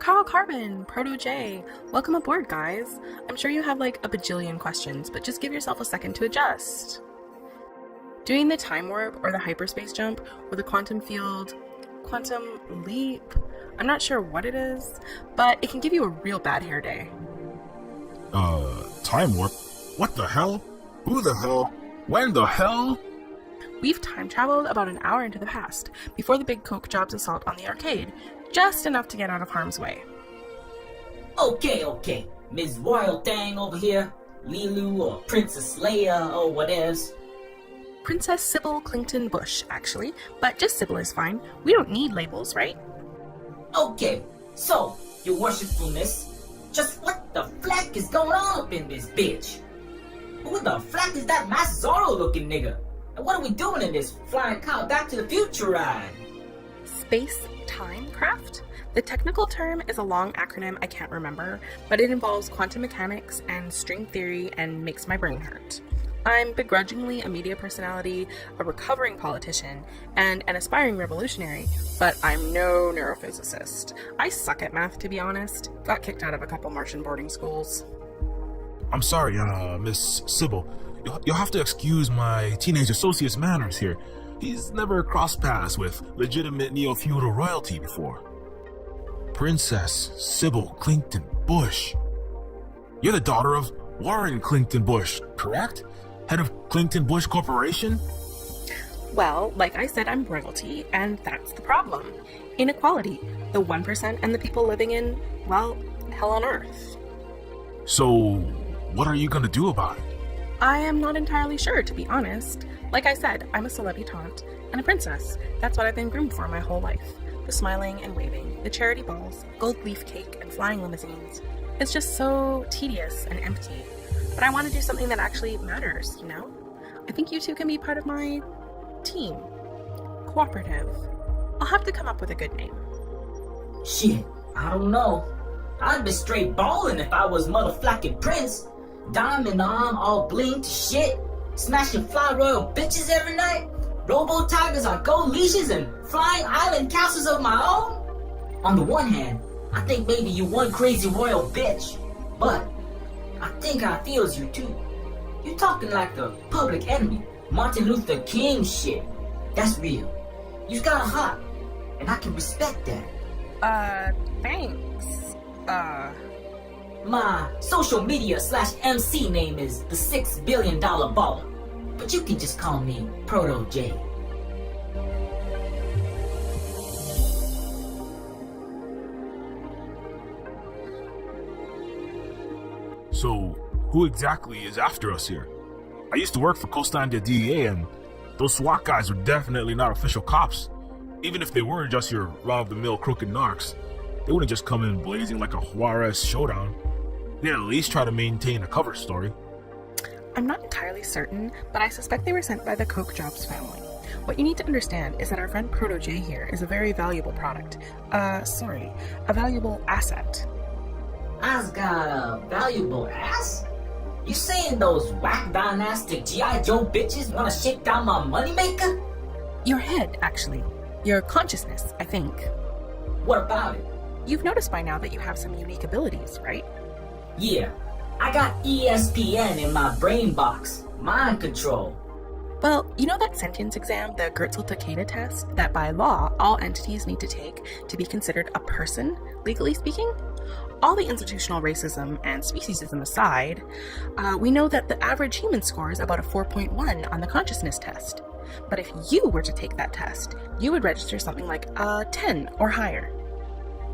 Carl Carbon, Proto J. Welcome aboard, guys. I'm sure you have like a bajillion questions, but just give yourself a second to adjust. Doing the time warp or the hyperspace jump or the quantum field, quantum leap, I'm not sure what it is, but it can give you a real bad hair day. Time warp? What the hell? Who the hell? When the hell? We've time traveled about an hour into the past, before the big Coke Jobs assault on the arcade, just enough to get out of harm's way. Okay, Ms. Royal Thing over here, Lilu or Princess Leia or whatevs. Princess Sybil Clinton Bush, actually, but just Sybil is fine. We don't need labels, right? Okay, so, your worshipfulness, just what the flack is going on up in this bitch? Who the flack is that Mass Zorro looking nigga? And what are we doing in this flying cow Back to the Future ride? Space-time craft? The technical term is a long acronym I can't remember, but it involves quantum mechanics and string theory and makes my brain hurt. I'm begrudgingly a media personality, a recovering politician, and an aspiring revolutionary, but I'm no neurophysicist. I suck at math, to be honest. Got kicked out of a couple Martian boarding schools. I'm sorry, Miss Sybil. You'll have to excuse my teenage associate's manners here. He's never crossed paths with legitimate neo-feudal royalty before. Princess Sybil Clinton Bush. You're the daughter of Warren Clinton Bush, correct? Head of Clinton Bush Corporation? Well, like I said, I'm royalty, and that's the problem. Inequality. The 1% and the people living in, well, hell on earth. So, what are you gonna do about it? I am not entirely sure, to be honest. Like I said, I'm a celebutante and a princess. That's what I've been groomed for my whole life. The smiling and waving, the charity balls, gold leaf cake, and flying limousines. It's just so tedious and empty. But I want to do something that actually matters, you know? I think you two can be part of my team. Cooperative. I'll have to come up with a good name. Shit, I don't know. I'd be straight ballin' if I was motherfucking Prince. Diamond arm, all bling to shit. Smashing fly royal bitches every night. Robo tigers on gold leashes and flying island castles of my own. On the one hand, I think maybe you one crazy royal bitch. But I think I feels you too. You talking like the public enemy, Martin Luther King shit. That's real. You got a heart, and I can respect that. Thanks. My social media / MC name is the $6 billion baller, but you can just call me Proto J. So, who exactly is after us here? I used to work for Costandia DEA, and those SWAT guys are definitely not official cops. Even if they were just your run-of-the-mill crooked narcs, they wouldn't just come in blazing like a Juarez showdown. They'd at least try to maintain a cover story. I'm not entirely certain, but I suspect they were sent by the Coke Jobs family. What you need to understand is that our friend Proto J here is a very valuable product. A valuable asset. I's got a valuable ass? You saying those whack dynastic G.I. Joe bitches wanna shake down my moneymaker? Your head, actually. Your consciousness, I think. What about it? You've noticed by now that you have some unique abilities, right? Yeah, I got ESPN in my brain box. Mind control. Well, you know that sentience exam, the Gertzel-Takeda test, that by law all entities need to take to be considered a person, legally speaking? All the institutional racism and speciesism aside, we know that the average human score is about a 4.1 on the consciousness test. But if you were to take that test, you would register something like a 10 or higher.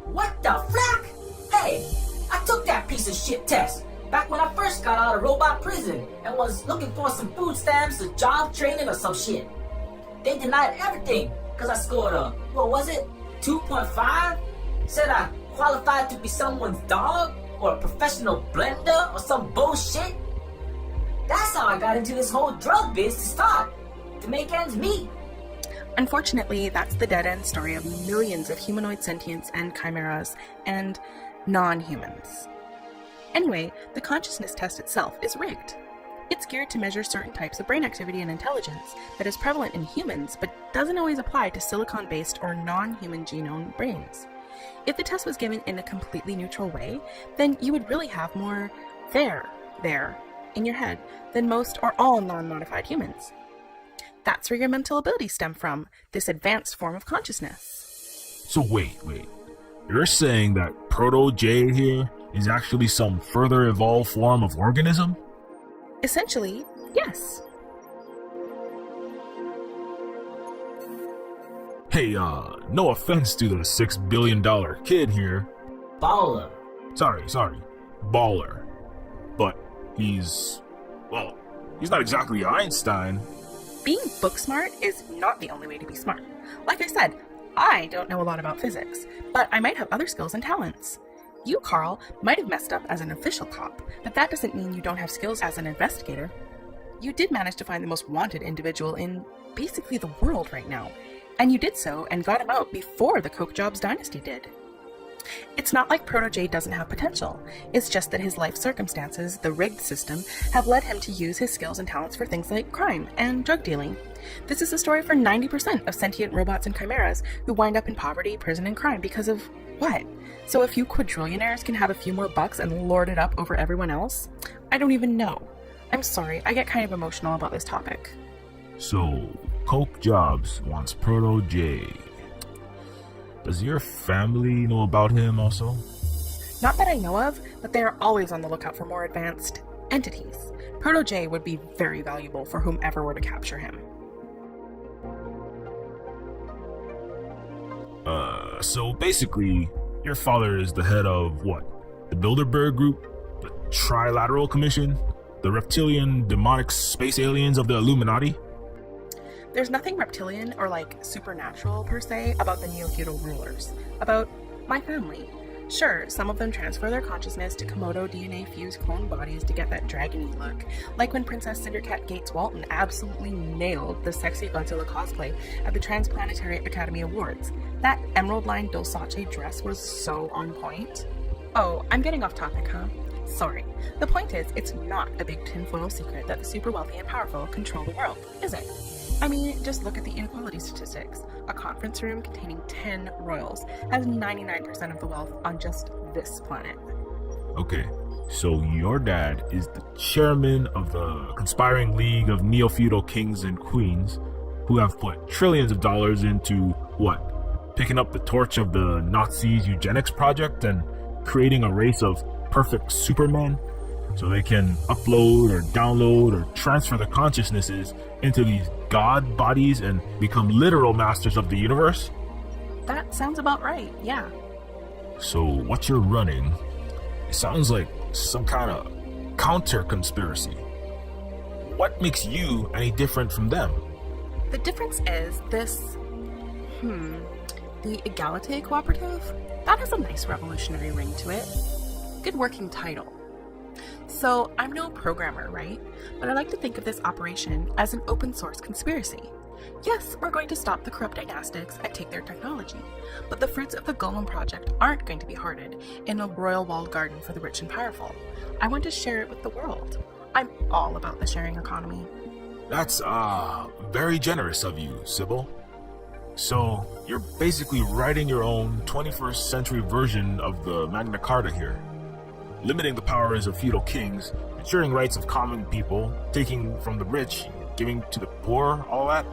What the flack? Hey, I took that piece of shit test back when I first got out of robot prison and was looking for some food stamps or job training or some shit. They denied everything because I scored a, 2.5? Said I qualified to be someone's dog or a professional blender or some bullshit. That's how I got into this whole drug biz to start, to make ends meet. Unfortunately, that's the dead-end story of millions of humanoid sentients and chimeras and non-humans. Anyway, the consciousness test itself is rigged. It's geared to measure certain types of brain activity and intelligence that is prevalent in humans but doesn't always apply to silicon-based or non-human genome brains. If the test was given in a completely neutral way, then you would really have more there in your head than most or all non-modified humans. That's where your mental abilities stem from, this advanced form of consciousness. So wait. You're saying that Proto-J here is actually some further evolved form of organism? Essentially, yes. Hey, no offense to the $6 billion kid here. Baller. Sorry, baller. But he's not exactly Einstein. Being book smart is not the only way to be smart. Like I said, I don't know a lot about physics, but I might have other skills and talents. You, Carl, might have messed up as an official cop, but that doesn't mean you don't have skills as an investigator. You did manage to find the most wanted individual in basically the world right now, and you did so and got him out before the Coke Jobs dynasty did. It's not like Proto-J doesn't have potential, it's just that his life circumstances, the rigged system, have led him to use his skills and talents for things like crime and drug dealing. This is the story for 90% of sentient robots and chimeras who wind up in poverty, prison, and crime because of what? So a few quadrillionaires can have a few more bucks and lord it up over everyone else? I don't even know. I'm sorry, I get kind of emotional about this topic. So, Coke Jobs wants Proto-J. Does your family know about him also? Not that I know of, but they are always on the lookout for more advanced entities. Proto-J would be very valuable for whomever were to capture him. So basically, your father is the head of what? The Bilderberg Group? The Trilateral Commission? The reptilian demonic space aliens of the Illuminati? There's nothing reptilian or supernatural per se about the Neofeudal rulers, about my family. Sure, some of them transfer their consciousness to Komodo DNA fused clone bodies to get that dragony look, like when Princess Cindercat Gates Walton absolutely nailed the sexy Godzilla cosplay at the Transplanetary Academy Awards. That emerald-lined Dulce dress was so on point. Oh, I'm getting off topic, huh? Sorry. The point is, it's not a big tinfoil secret that the super wealthy and powerful control the world, is it? I mean, just look at the inequality statistics. A conference room containing 10 royals has 99% of the wealth on just this planet. Okay, so your dad is the chairman of the conspiring league of neo-feudal kings and queens who have put trillions of dollars into what? Picking up the torch of the Nazis' eugenics project and creating a race of perfect supermen so they can upload or download or transfer their consciousnesses into these god bodies and become literal masters of the universe? That sounds about right, yeah. So what you're running, it sounds like some kind of counter conspiracy. What makes you any different from them? The difference is this, the Egalite Cooperative? That has a nice revolutionary ring to it. Good working title. So, I'm no programmer, right? But I like to think of this operation as an open source conspiracy. Yes, we're going to stop the corrupt dynastics and take their technology, but the fruits of the Golem project aren't going to be hoarded in a royal walled garden for the rich and powerful. I want to share it with the world. I'm all about the sharing economy. That's, very generous of you, Sybil. So, you're basically writing your own 21st century version of the Magna Carta here. Limiting the powers of feudal kings, ensuring rights of common people, taking from the rich, giving to the poor, all that.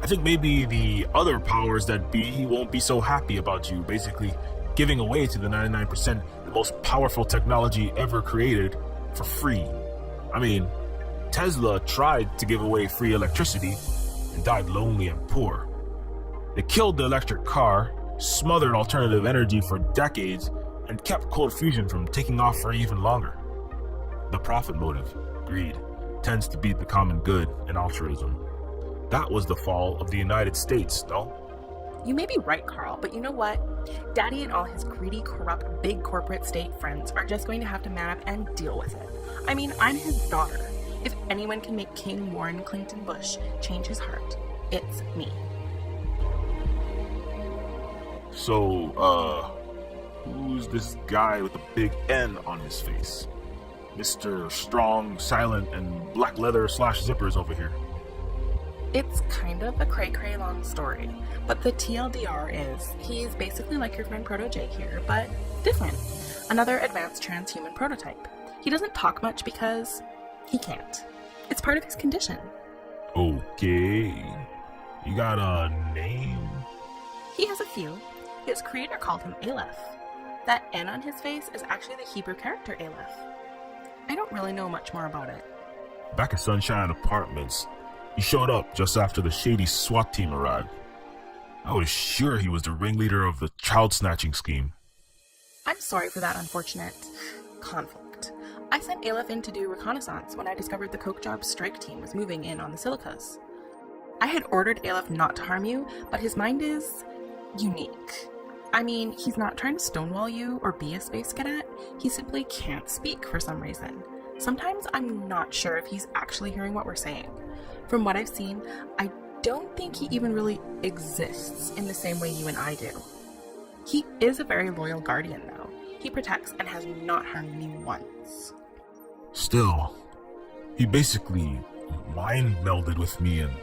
I think maybe the other powers that be won't be so happy about you basically giving away to the 99% the most powerful technology ever created for free. I mean, Tesla tried to give away free electricity and died lonely and poor. They killed the electric car, smothered alternative energy for decades, and kept cold fusion from taking off for even longer. The profit motive, greed, tends to beat the common good and altruism. That was the fall of the United States, though. You may be right, Carl, but you know what? Daddy and all his greedy, corrupt, big corporate state friends are just going to have to man up and deal with it. I mean, I'm his daughter. If anyone can make King Warren Clinton Bush change his heart, it's me. So, who's this guy with a big N on his face? Mr. Strong, Silent, and Black Leather / Zippers over here. It's kind of a cray-cray long story, but the TLDR is he's basically like your friend Proto J here, but different. Another advanced transhuman prototype. He doesn't talk much because he can't. It's part of his condition. Okay. You got a name? He has a few. His creator called him Aleph. That N on his face is actually the Hebrew character Aleph. I don't really know much more about it. Back at Sunshine Apartments, he showed up just after the shady SWAT team arrived. I was sure he was the ringleader of the child snatching scheme. I'm sorry for that unfortunate conflict. I sent Aleph in to do reconnaissance when I discovered the Coke Job strike team was moving in on the Silicas. I had ordered Aleph not to harm you, but his mind is unique. I mean, he's not trying to stonewall you or be a space cadet, he simply can't speak for some reason. Sometimes I'm not sure if he's actually hearing what we're saying. From what I've seen, I don't think he even really exists in the same way you and I do. He is a very loyal guardian though. He protects and has not harmed me once. Still, he basically mind melded with me, and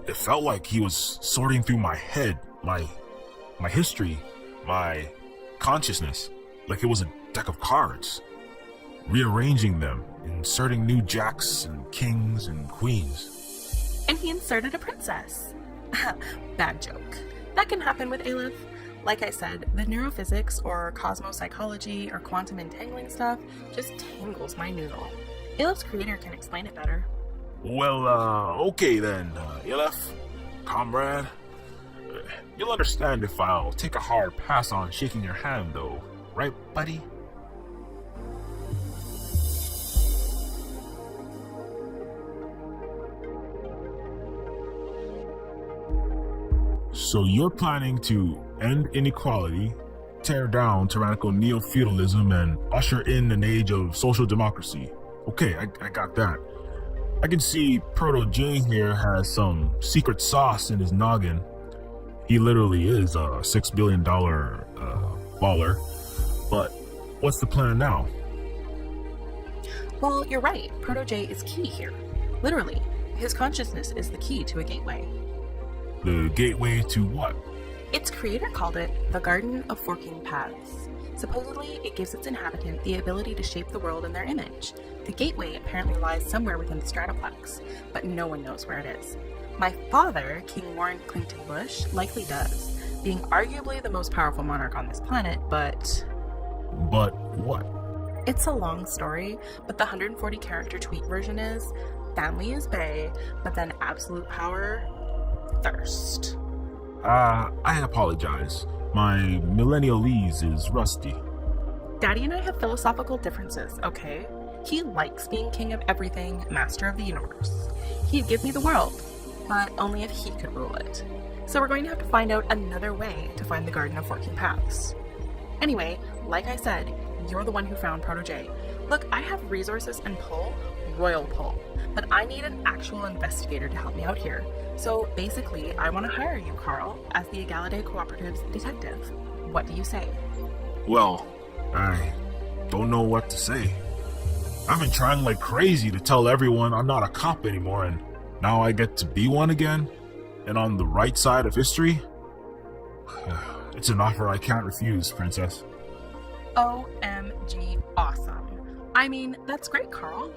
it felt like he was sorting through my head, my history, my consciousness, like it was a deck of cards, rearranging them, inserting new jacks and kings and queens. And he inserted a princess. Bad joke. That can happen with Aleph. Like I said, the neurophysics or cosmopsychology or quantum entangling stuff just tangles my noodle. Aleph's creator can explain it better. Well, okay then, Aleph, comrade. You'll understand if I'll take a hard pass on shaking your hand though, right, buddy? So you're planning to end inequality, tear down tyrannical neo-feudalism, and usher in an age of social democracy. Okay, I got that. I can see Proto J here has some secret sauce in his noggin. He literally is a $6 billion baller. But what's the plan now? Well, you're right. Proto J is key here. Literally, his consciousness is the key to a gateway. The gateway to what? Its creator called it the Garden of Forking Paths. Supposedly, it gives its inhabitant the ability to shape the world in their image. The gateway apparently lies somewhere within the stratoplex, but no one knows where it is. My father, King Warren Clinton Bush, likely does, being arguably the most powerful monarch on this planet, but... But what? It's a long story, but the 140 character tweet version is, family is bae, but then absolute power, thirst. I apologize. My millennialese is rusty. Daddy and I have philosophical differences, okay? He likes being king of everything, master of the universe. He'd give me the world, but only if he could rule it. So we're going to have to find out another way to find the Garden of Forking Paths. Anyway, like I said, you're the one who found Proto J. Look, I have resources and pull, royal pull, but I need an actual investigator to help me out here. So basically, I want to hire you, Carl, as the Egalidae Cooperative's detective. What do you say? Well, I don't know what to say. I've been trying like crazy to tell everyone I'm not a cop anymore, and now I get to be one again, and on the right side of history? It's an offer I can't refuse, Princess. OMG awesome. I mean, that's great, Carl.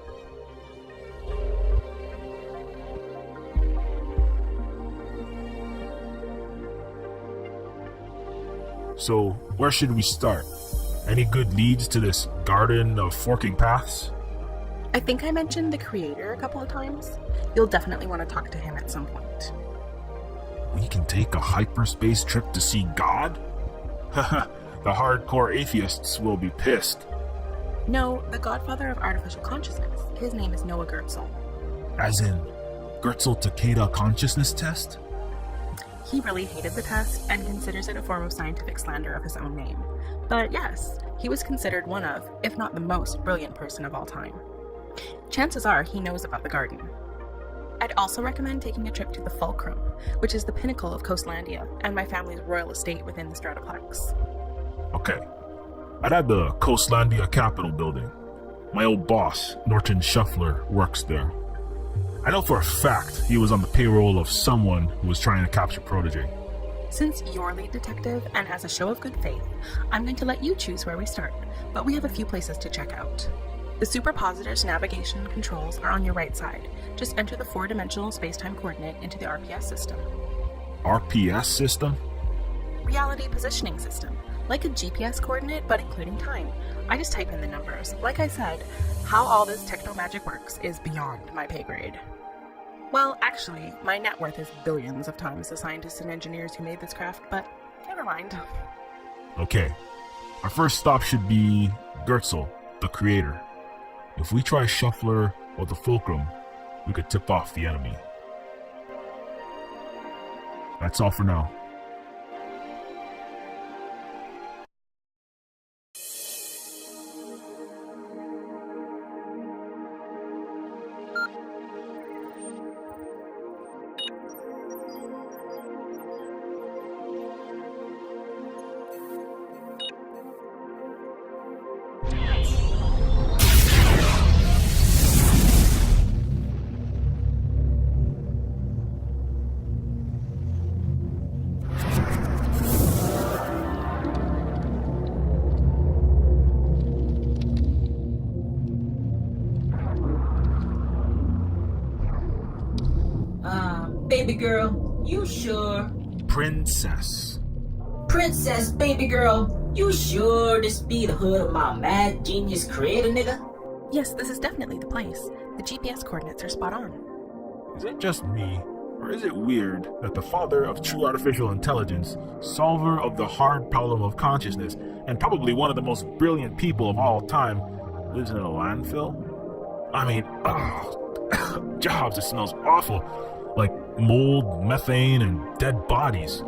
So, where should we start? Any good leads to this Garden of Forking Paths? I think I mentioned the creator a couple of times. You'll definitely want to talk to him at some point. We can take a hyperspace trip to see God? Haha, the hardcore atheists will be pissed. No, the godfather of artificial consciousness. His name is Noah Gertzel. As in, Gertzel Takeda consciousness test? He really hated the test and considers it a form of scientific slander of his own name. But yes, he was considered one of, if not the most brilliant person of all time. Chances are he knows about the garden. I'd also recommend taking a trip to the Fulcrum, which is the pinnacle of Coastlandia and my family's royal estate within the Stratoplex. Okay. I'd add the Coastlandia Capitol building. My old boss, Norton Shuffler, works there. I know for a fact he was on the payroll of someone who was trying to capture Protege. Since you're lead detective, and as a show of good faith, I'm going to let you choose where we start, but we have a few places to check out. The Superpositor's navigation controls are on your right side. Just enter the 4-dimensional spacetime coordinate into the RPS system. RPS system? Reality Positioning System, like a GPS coordinate, but including time. I just type in the numbers. Like I said, how all this techno-magic works is beyond my pay grade. Well, actually, my net worth is billions of times the scientists and engineers who made this craft, but never mind. Okay, our first stop should be Gertzel, the creator. If we try Shuffler or the Fulcrum, we could tip off the enemy. That's all for now. Baby girl, you sure? Princess. Princess, baby girl, you sure this be the hood of my mad genius creator nigga? Yes, this is definitely the place. The GPS coordinates are spot on. Is it just me, or is it weird that the father of true artificial intelligence, solver of the hard problem of consciousness, and probably one of the most brilliant people of all time, lives in a landfill? I mean, Jobs, it smells awful. Like mold, methane, and dead bodies.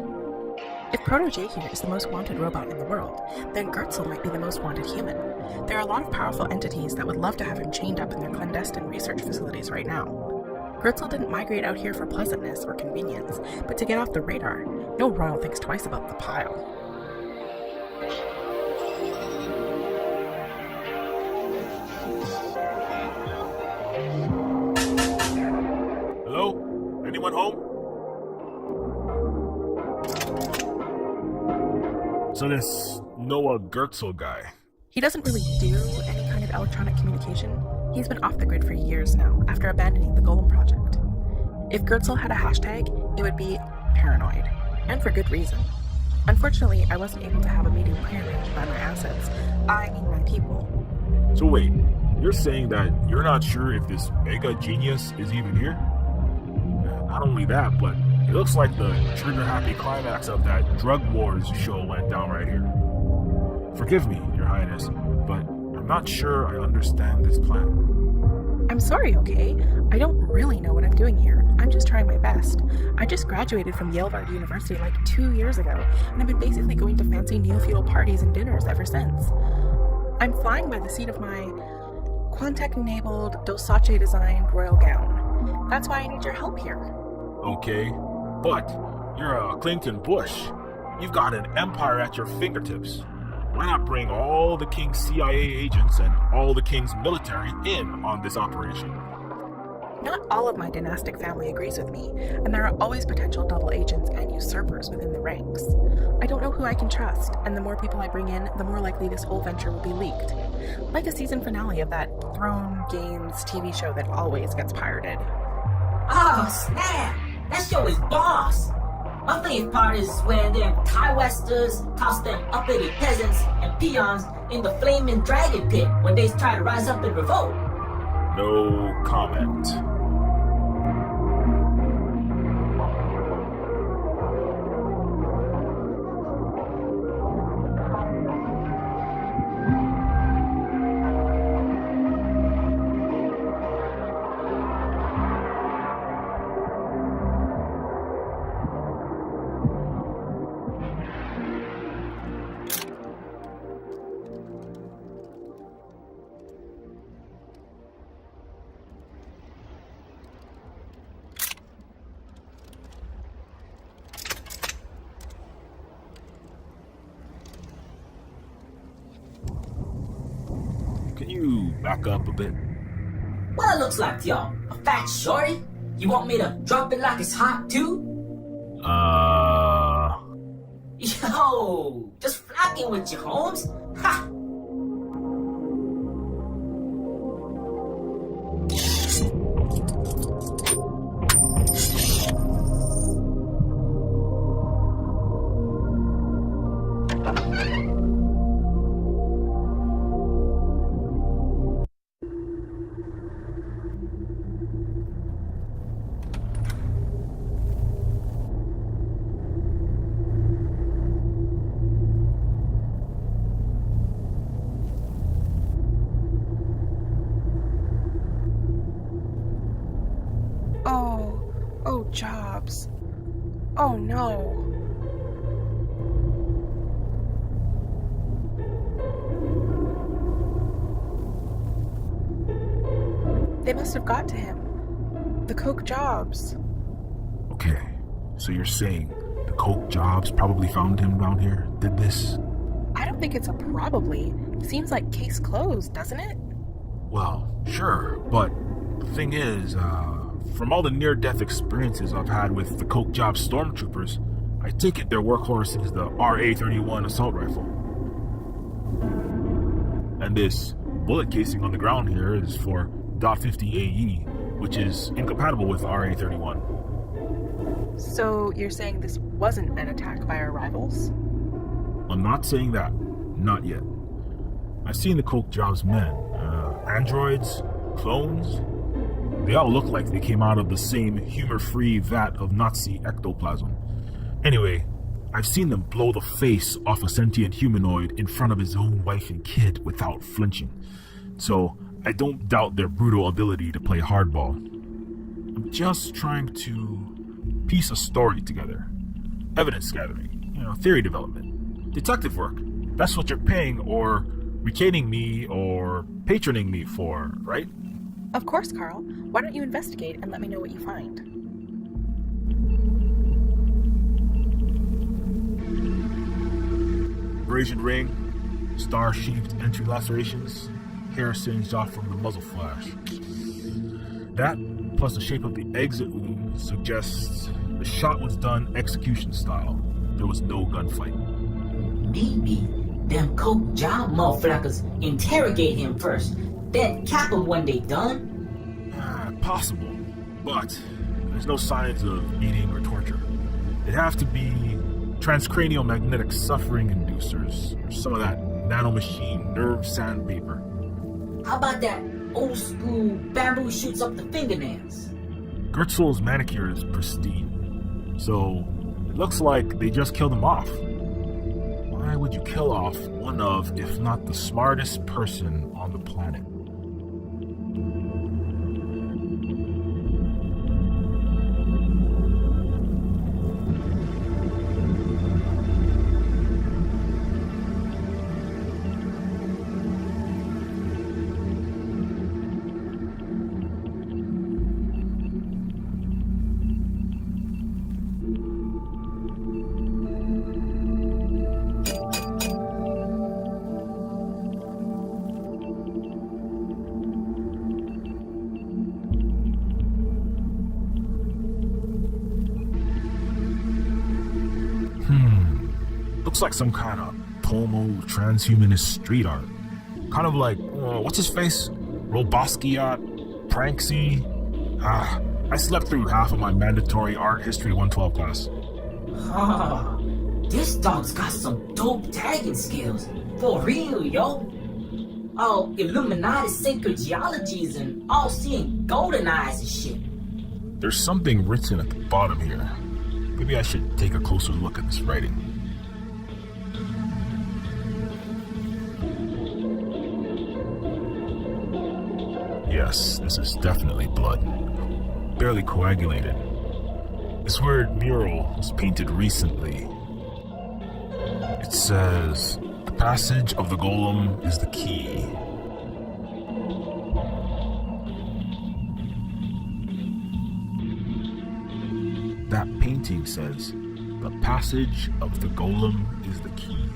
If Protege here is the most wanted robot in the world, then Gertzel might be the most wanted human. There are a lot of powerful entities that would love to have him chained up in their clandestine research facilities right now. Gertzel didn't migrate out here for pleasantness or convenience, but to get off the radar. No royal thinks twice about the pile. Hello? Anyone home? So this Noah Gertzel guy. He doesn't really do any kind of electronic communication. He's been off the grid for years now, after abandoning the Golem project. If Gertzel had a hashtag, it would be paranoid, and for good reason. Unfortunately, I wasn't able to have a meeting prearranged by my assets. I mean my people. So wait, you're saying that you're not sure if this mega genius is even here? Not only that, but it looks like the trigger-happy climax of that Drug Wars show went down right here. Forgive me, Your Highness, but I'm not sure I understand this plan. I'm sorry, okay? I don't really know what I'm doing here. I'm just trying my best. I just graduated from Yale University like 2 years ago, and I've been basically going to fancy Neofeud parties and dinners ever since. I'm flying by the seat of my Quantec-enabled, Dosace-designed royal gown. That's why I need your help here. Okay, but you're a Clinton Bush. You've got an empire at your fingertips. Why not bring all the king's CIA agents and all the king's military in on this operation? Not all of my dynastic family agrees with me, and there are always potential double agents and usurpers within the ranks. I don't know who I can trust, and the more people I bring in, the more likely this whole venture will be leaked. Like a season finale of that Throne Games TV show that always gets pirated. Oh, snap! That show is boss! My favorite part is when them Thai Westers toss them uppity peasants and peons in the flaming dragon pit when they try to rise up and revolt. No comment. Can you back up a bit? What it looks like to y'all? A fat shorty? You want me to drop it like it's hot too? Yo, just flocking with you, Holmes. Ha! Oh, Jobs. Oh no. They must have got to him. The Coke Jobs. Okay, so you're saying the Coke Jobs probably found him down here, did this? I don't think it's a probably. Seems like case closed, doesn't it? Well, sure, but the thing is, from all the near-death experiences I've had with the Coke Jobs stormtroopers, I take it their workhorse is the RA-31 assault rifle. And this bullet casing on the ground here is for .50 AE, which is incompatible with RA-31. So you're saying this wasn't an attack by our rivals? I'm not saying that. Not yet. I've seen the Coke Jobs men. Androids, clones. They all look like they came out of the same humor-free vat of Nazi ectoplasm. Anyway, I've seen them blow the face off a sentient humanoid in front of his own wife and kid without flinching. So I don't doubt their brutal ability to play hardball. I'm just trying to piece a story together. Evidence gathering, theory development, detective work. That's what you're paying or retaining me or patroning me for, right? Of course, Carl. Why don't you investigate and let me know what you find? Abrasion ring, star-shaped entry lacerations, hair singed off from the muzzle flash. That, plus the shape of the exit wound, suggests the shot was done execution style. There was no gunfight. Maybe them Coke Job motherfuckers interrogate him first, then cap him when they done. Possible, but there's no signs of beating or torture. It'd have to be transcranial magnetic suffering inducers, or some of that nanomachine nerve sandpaper. How about that old school bamboo shoots up the fingernails? Gertzel's manicure is pristine, so it looks like they just killed him off. Why would you kill off one of, if not the smartest person on the planet? Looks like some kind of Pomo transhumanist street art. Kind of like, what's his face? Robosquiat? Pranksy? I slept through half of my mandatory art history 112 class. This dog's got some dope tagging skills. For real, yo. All Illuminati sacred geologies and all-seeing golden eyes and shit. There's something written at the bottom here. Maybe I should take a closer look at this writing. Yes, this is definitely blood. Barely coagulated. This word mural was painted recently. It says, "The passage of the golem is the key." That painting says, "The passage of the golem is the key."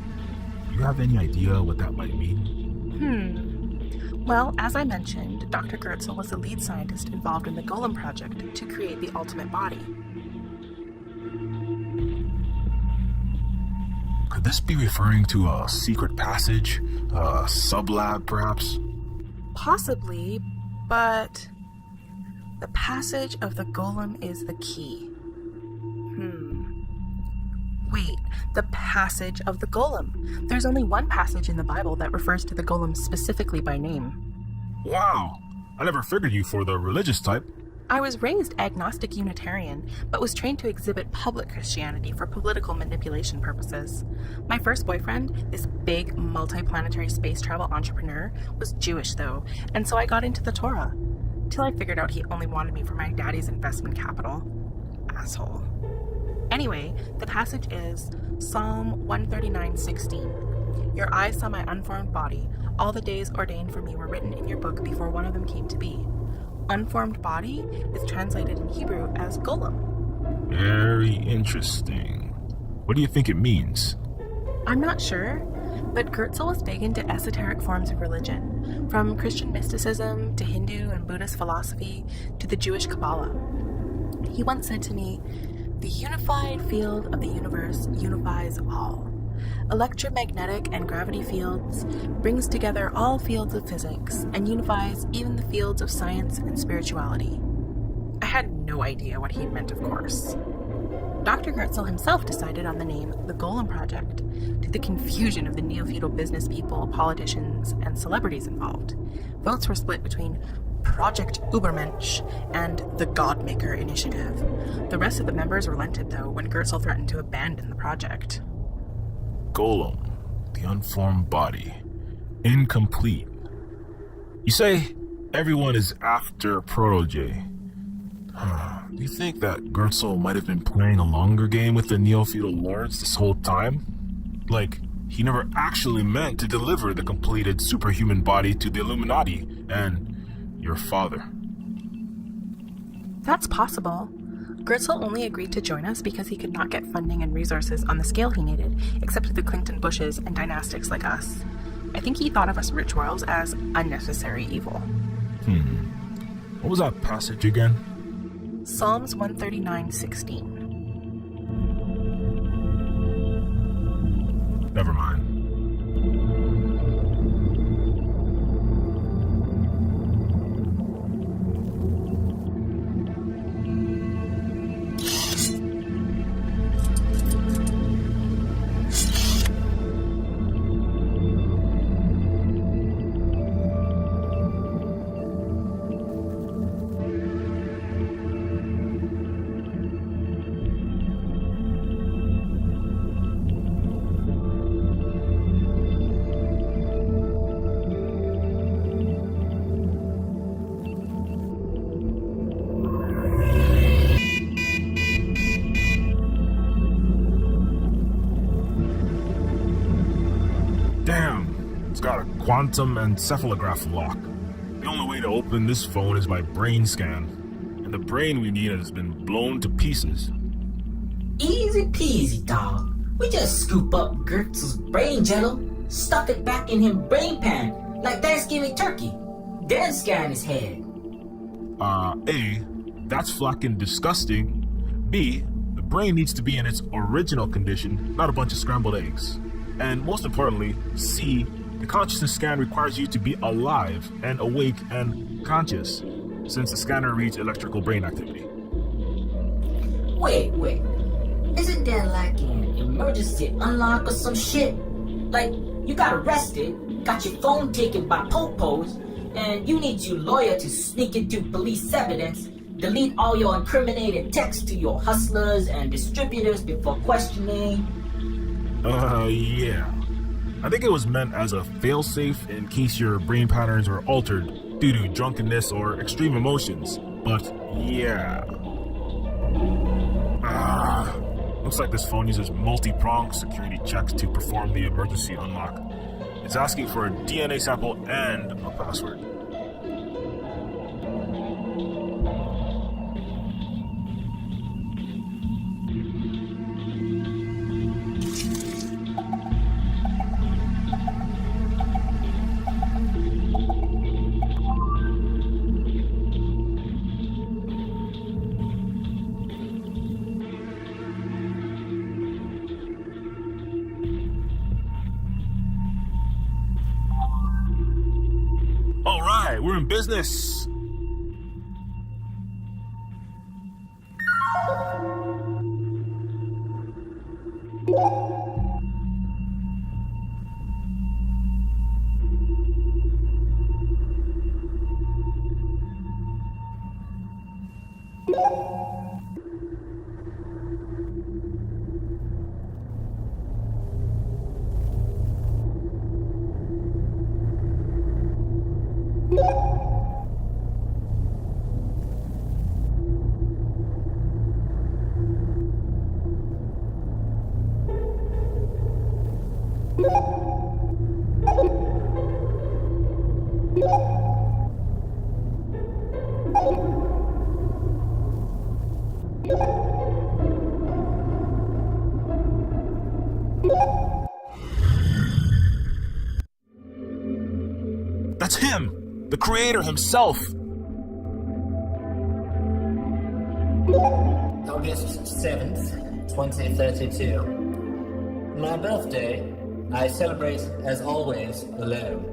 Do you have any idea what that might mean? Well, as I mentioned, Dr. Goertzel was the lead scientist involved in the Golem project to create the ultimate body. Could this be referring to a secret passage? A sublab, perhaps? Possibly, but the passage of the Golem is the key. Wait, the passage of the Golem. There's only one passage in the Bible that refers to the Golem specifically by name. Wow! I never figured you for the religious type. I was raised agnostic Unitarian, but was trained to exhibit public Christianity for political manipulation purposes. My first boyfriend, this big multi-planetary space travel entrepreneur, was Jewish though, and so I got into the Torah. Till I figured out he only wanted me for my daddy's investment capital. Asshole. Anyway, the passage is Psalm 139:16. Your eyes saw my unformed body. All the days ordained for me were written in your book before one of them came to be. Unformed body is translated in Hebrew as golem. Very interesting. What do you think it means? I'm not sure, but Goertzel was big into esoteric forms of religion, from Christian mysticism to Hindu and Buddhist philosophy to the Jewish Kabbalah. He once said to me, "The unified field of the universe unifies all. Electromagnetic and gravity fields brings together all fields of physics and unifies even the fields of science and spirituality." I had no idea what he meant, of course. Dr. Goertzel himself decided on the name The Golem Project, to the confusion of the neo-feudal business people, politicians, and celebrities involved. Votes were split between Project Ubermensch and the Godmaker Initiative. The rest of the members relented, though, when Goertzel threatened to abandon the project. Golem, the unformed body, incomplete. You say everyone is after Protege. Do you think that Goertzel might have been playing a longer game with the neo-feudal lords this whole time? Like, he never actually meant to deliver the completed superhuman body to the Illuminati and your father. That's possible. Goertzel only agreed to join us because he could not get funding and resources on the scale he needed, except to the Clinton Bushes and dynastics like us. I think he thought of us rich royals as unnecessary evil. What was that passage again? Psalms 139:16. Never mind. Damn, it's got a quantum encephalograph lock. The only way to open this phone is by brain scan, and the brain we need has been blown to pieces. Easy peasy, dog. We just scoop up Goertzel's brain jello, stuff it back in him brain pan like Thanksgiving turkey, then scan his head. A, that's flacking disgusting. B, the brain needs to be in its original condition, not a bunch of scrambled eggs. And most importantly, C, the consciousness scan requires you to be alive and awake and conscious, since the scanner reads electrical brain activity. Wait. Isn't there like an emergency unlock or some shit? Like, you got arrested, got your phone taken by popos, and you need your lawyer to sneak into police evidence, delete all your incriminated texts to your hustlers and distributors before questioning. Yeah. I think it was meant as a failsafe in case your brain patterns were altered due to drunkenness or extreme emotions. But yeah. Looks like this phone uses multi-pronged security checks to perform the emergency unlock. It's asking for a DNA sample and a password. right, we're in business. That's him! The creator himself! August 7th, 2032. My birthday, I celebrate, as always, alone.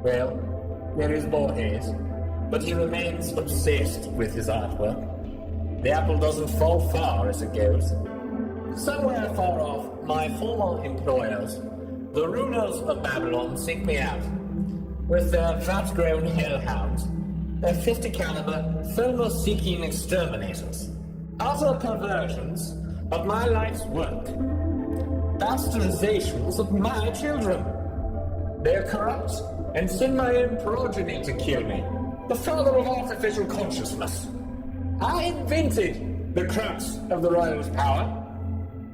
Well, there is Borges, but he remains obsessed with his artwork. The apple doesn't fall far as it goes. Somewhere far off, my former employers, the rulers of Babylon, seek me out. With their fat-grown hellhounds, their 50 caliber, thermo-seeking exterminators. Utter perversions of my life's work. Bastardizations of my children. They're corrupt and send my own progeny to kill me. The father of artificial consciousness. I invented the crux of the royal's power.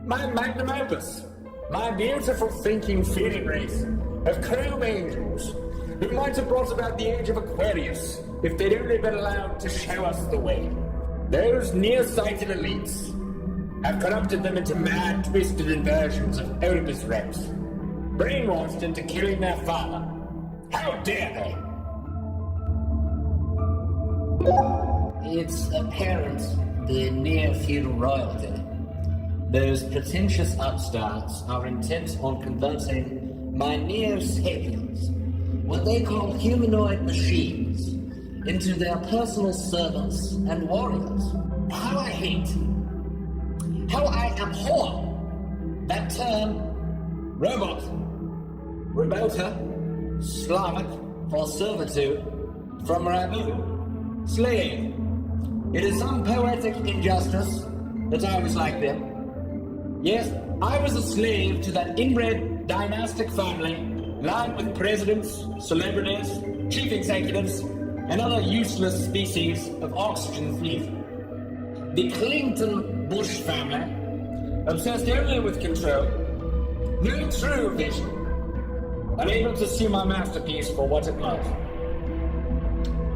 My magnum opus. My beautiful thinking feeling race of chrome angels who might have brought about the age of Aquarius if they'd only been allowed to show us the way. Those nearsighted elites have corrupted them into mad, twisted inversions of Oedipus Rex, brainwashed into killing their father. How dare they? It's apparent the Neofeud royalty, those pretentious upstarts, are intent on converting my Neo-sapiens, what they call humanoid machines, into their personal servants and warriors. How I hate, how I abhor that term robot, robota, Slavic for servitude, from rabu, slave. It is some poetic injustice that I was like them. Yes, I was a slave to that inbred dynastic family lined with presidents, celebrities, chief executives, and other useless species of oxygen thief. The Clinton Bush family, obsessed only with control, no true vision, unable to see my masterpiece for what it was.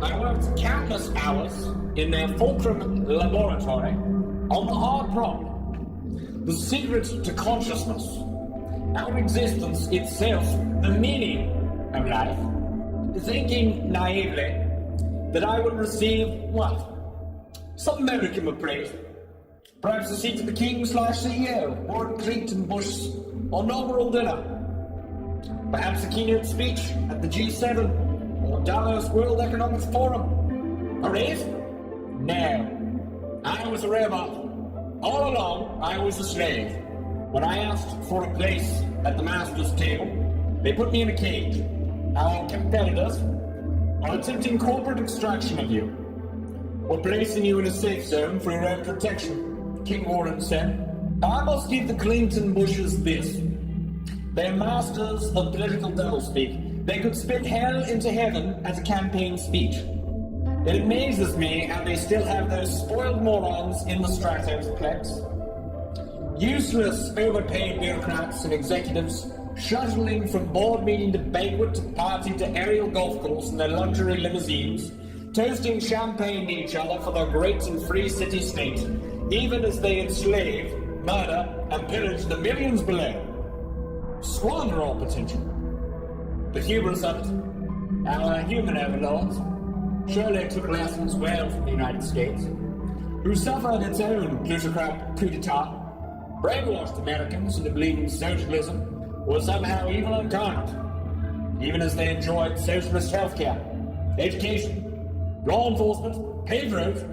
I worked countless hours in their Fulcrum laboratory on the hard problem, the secret to consciousness, our existence itself, the meaning of life, thinking naively that I would receive, what? Some modicum of praise. Perhaps the seat of the king/CEO, Warren Clinton Bush's inaugural dinner. Perhaps a keynote speech at the G7 or Davos World Economic Forum. A raise? No. I was a robot. All along, I was a slave. When I asked for a place at the master's table, they put me in a cage. Our competitors are attempting corporate extraction of you. We're placing you in a safe zone for your own protection, King Warren said. I must give the Clinton Bushes this. They're masters of political doublespeak. They could spit hell into heaven as a campaign speech. It amazes me how they still have those spoiled morons in the Stratoplex. Useless, overpaid bureaucrats and executives shuttling from board meeting to banquet to party to aerial golf course in their luxury limousines, toasting champagne to each other for their great and free city-state, even as they enslave, murder, and pillage the millions below. Squander all potential. The hubris of it. Our human overlords surely took lessons well from the United States, who suffered its own plutocrat coup d'etat, brainwashed Americans into believing socialism was somehow evil incarnate, even as they enjoyed socialist healthcare. education, law enforcement, paved roads,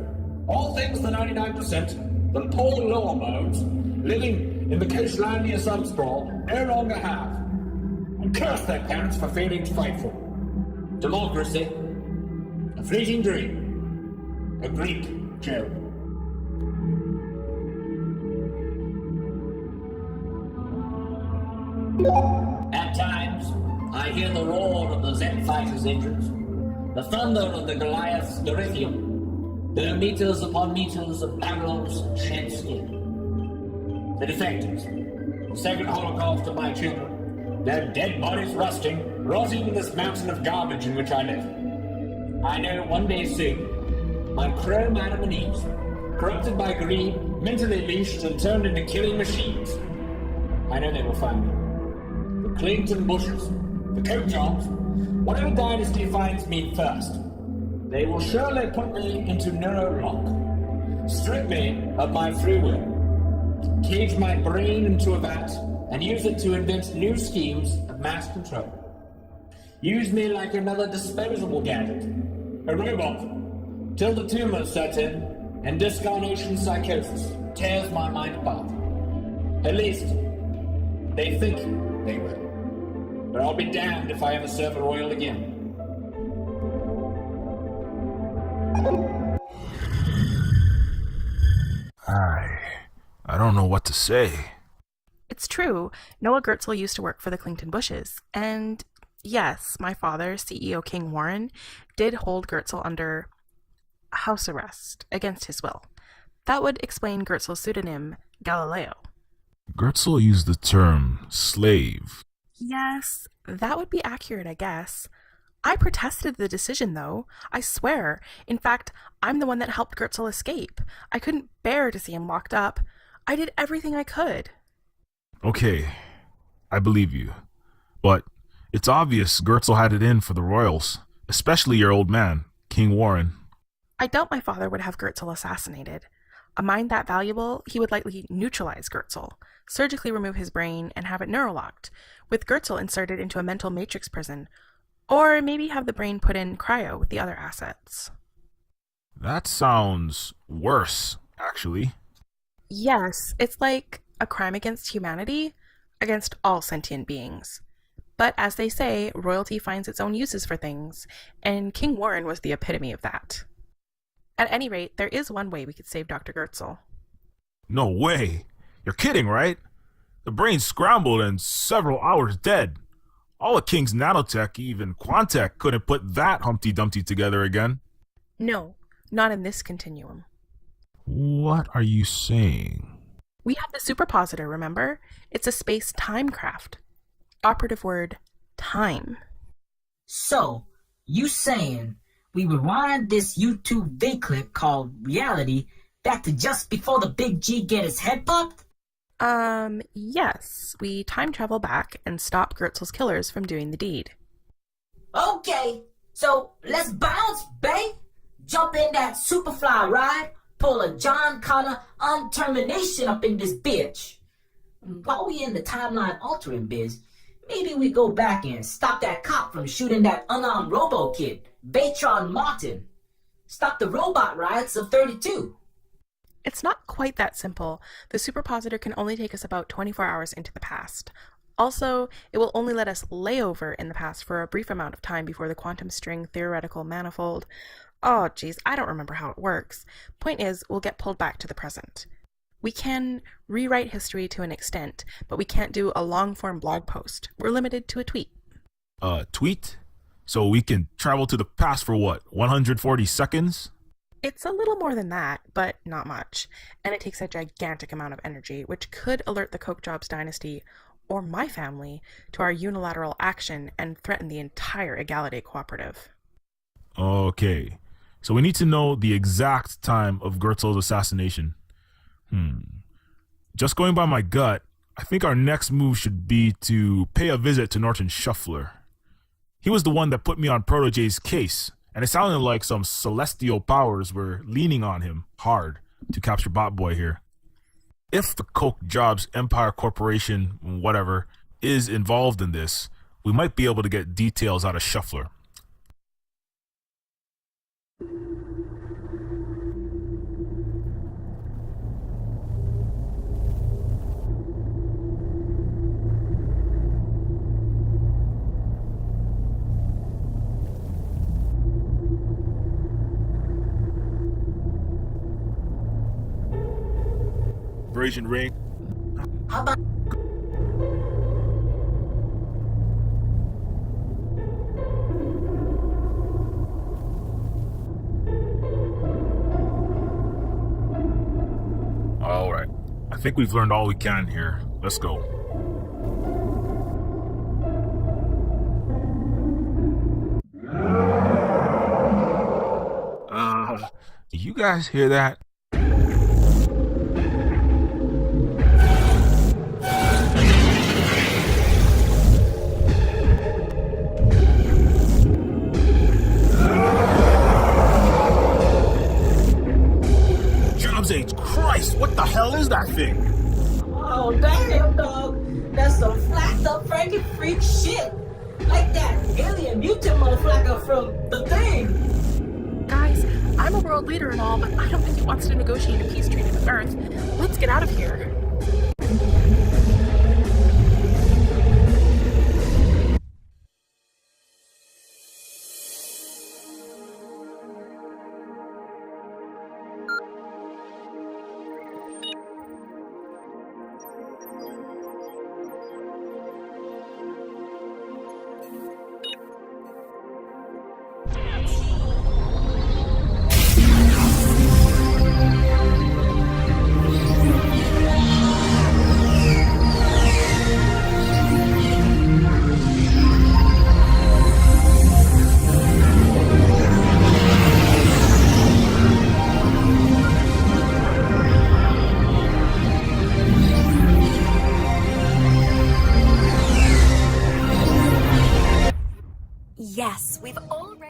all things the 99%, the poor lower modes, living in the coastlandia subsprawl, no longer have, and curse their parents for failing to fight for. Democracy, a fleeting dream, a Greek joke. At times, I hear the roar of the Zet fighters' engines, the thunder of the Goliath's Dorithium, the meters upon meters of barrels shed skin. The defectives, the second Holocaust of my children, their dead bodies rotting in this mountain of garbage in which I live. I know one day soon, my chrome Adam and Eves, corrupted by greed, mentally leashed and turned into killing machines. I know they will find me. The Clinton Bushes, the coat jobs, whatever dynasty finds me first, they will surely put me into neuro lock, strip me of my free will, cage my brain into a vat, and use it to invent new schemes of mass control. Use me like another disposable gadget, a robot, till the tumor sets in and discarnation psychosis tears my mind apart. At least, they think they will. But I'll be damned if I ever serve a royal again. I don't know what to say. It's true, Noah Gertzel used to work for the Clinton Bushes, and yes, my father, CEO King Warren, did hold Gertzel under house arrest against his will. That would explain Gertzel's pseudonym, Galileo. Gertzel used the term slave. Yes, that would be accurate, I guess. I protested the decision, though. I swear. In fact, I'm the one that helped Gertzel escape. I couldn't bear to see him locked up. I did everything I could. Okay, I believe you. But it's obvious Gertzel had it in for the royals, especially your old man, King Warren. I doubt my father would have Gertzel assassinated. A mind that valuable, he would likely neutralize Gertzel, surgically remove his brain, and have it neurolocked, with Gertzel inserted into a mental matrix prison, or maybe have the brain put in cryo with the other assets. That sounds worse, actually. Yes, it's like a crime against humanity, against all sentient beings. But as they say, royalty finds its own uses for things, and King Warren was the epitome of that. At any rate, there is one way we could save Dr. Gertzel. No way. You're kidding, right? The brain's scrambled and several hours dead. All of King's nanotech, even Quantech, couldn't put that Humpty Dumpty together again. No, not in this continuum. What are you saying? We have the superpositor, remember? It's a space-time craft. Operative word, time. So, you saying we rewind this YouTube V clip called Reality back to just before the big G get his head popped? Yes. We time travel back and stop Gertzel's killers from doing the deed. Okay, so let's bounce, babe. Jump in that Superfly ride, pull a John Connor untermination up in this bitch. While we in the timeline altering biz, maybe we go back and stop that cop from shooting that unarmed robo-kid, Baytron Martin. Stop the robot riots of 32. It's not quite that simple. The superpositor can only take us about 24 hours into the past. Also, it will only let us lay over in the past for a brief amount of time before the quantum string theoretical manifold. Oh, geez, I don't remember how it works. Point is, we'll get pulled back to the present. We can rewrite history to an extent, but we can't do a long-form blog post. We're limited to a tweet. A tweet? So we can travel to the past for what, 140 seconds? It's a little more than that, but not much. And it takes a gigantic amount of energy, which could alert the Koch Jobs dynasty, or my family, to our unilateral action and threaten the entire Egality Cooperative. Okay, so we need to know the exact time of Gertzel's assassination. Just going by my gut, I think our next move should be to pay a visit to Norton Shuffler. He was the one that put me on Protégé's case, and it sounded like some celestial powers were leaning on him hard to capture Botboy here. If the Koch Jobs Empire Corporation, whatever, is involved in this, we might be able to get details out of Shuffler. Brazen ring. How about Alright. I think we've learned all we can here. Let's go. You guys hear that? Jobs Christ, what the hell is that thing? Oh damn, dog! That's some flacked up Frankie freak shit. Like that alien mutant motherfucker from The Thing. Guys, I'm a world leader and all, but I don't think he wants to negotiate a peace treaty with Earth. Let's get out of here. Yes, we've